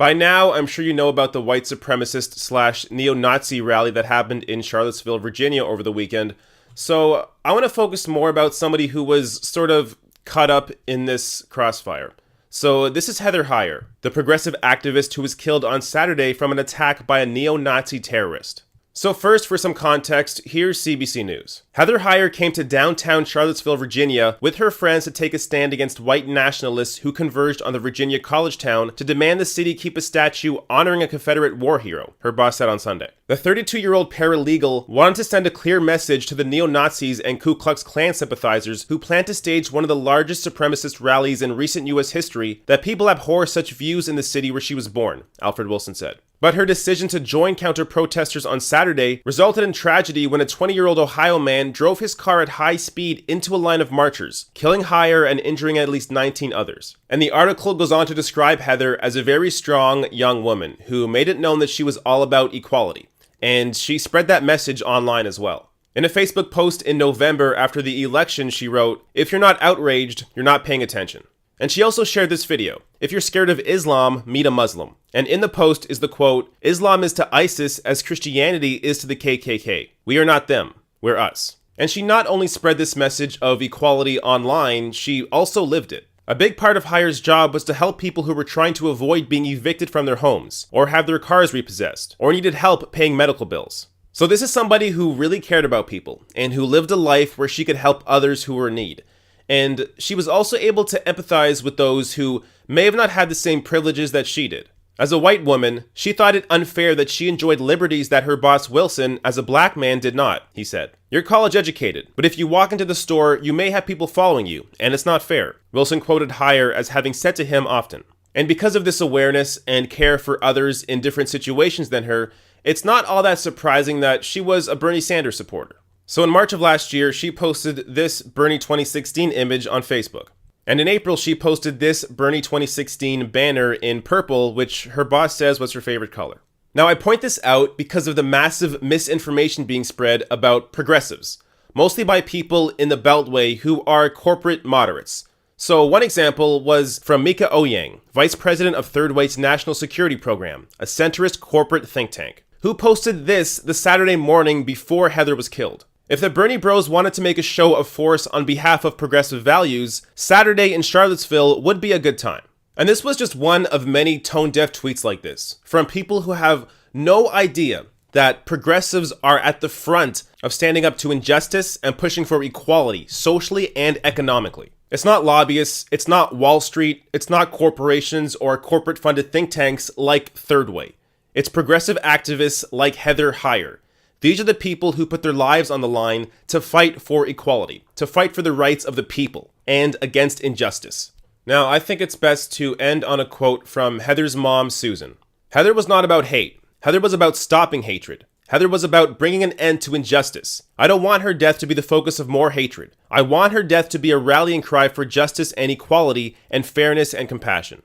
By now, I'm sure you know about the white supremacist slash neo-Nazi rally that happened in Charlottesville, Virginia over the weekend. So I want to focus more about somebody who was sort of caught up in this crossfire. So this is Heather Heyer, the progressive activist who was killed on Saturday from an attack by a neo-Nazi terrorist. So first, for some context, here's CBC News. Heather Heyer came to downtown Charlottesville, Virginia, with her friends to take a stand against white nationalists who converged on the Virginia college town to demand the city keep a statue honoring a Confederate war hero, her boss said on Sunday. The 32-year-old paralegal wanted to send a clear message to the neo-Nazis and Ku Klux Klan sympathizers who plan to stage one of the largest supremacist rallies in recent U.S. history that people abhor such views in the city where she was born, Alfred Wilson said. But her decision to join counter-protesters on Saturday resulted in tragedy when a 20-year-old Ohio man drove his car at high speed into a line of marchers, killing Heyer and injuring at least 19 others. And the article goes on to describe Heather as a very strong young woman who made it known that she was all about equality. And she spread that message online as well. In a Facebook post in November after the election, she wrote, "If you're not outraged, you're not paying attention." And she also shared this video. "If you're scared of Islam, meet a Muslim." And in the post is the quote, "Islam is to ISIS as Christianity is to the KKK. We are not them, we're us." And she not only spread this message of equality online, she also lived it. A big part of Heyer's job was to help people who were trying to avoid being evicted from their homes, or have their cars repossessed, or needed help paying medical bills. So this is somebody who really cared about people, and who lived a life where she could help others who were in need. And she was also able to empathize with those who may have not had the same privileges that she did. As a white woman, she thought it unfair that she enjoyed liberties that her boss Wilson, as a black man, did not, he said. "You're college educated, but if you walk into the store, you may have people following you, and it's not fair," Wilson quoted Heyer as having said to him often. And because of this awareness and care for others in different situations than her, it's not all that surprising that she was a Bernie Sanders supporter. So in March of last year, she posted this Bernie 2016 image on Facebook. And in April, she posted this Bernie 2016 banner in purple, which her boss says was her favorite color. Now, I point this out because of the massive misinformation being spread about progressives, mostly by people in the Beltway who are corporate moderates. So one example was from Mika Ouyang, vice president of Third Way's National Security Program, a centrist corporate think tank, who posted this the Saturday morning before Heather was killed. If the Bernie bros wanted to make a show of force on behalf of progressive values, Saturday in Charlottesville would be a good time. And this was just one of many tone-deaf tweets like this, from people who have no idea that progressives are at the front of standing up to injustice and pushing for equality, socially and economically. It's not lobbyists, it's not Wall Street, it's not corporations or corporate-funded think tanks like Third Way. It's progressive activists like Heather Heyer. These are the people who put their lives on the line to fight for equality, to fight for the rights of the people, and against injustice. Now, I think it's best to end on a quote from Heather's mom, Susan. "Heather was not about hate. Heather was about stopping hatred. Heather was about bringing an end to injustice. I don't want her death to be the focus of more hatred. I want her death to be a rallying cry for justice and equality and fairness and compassion."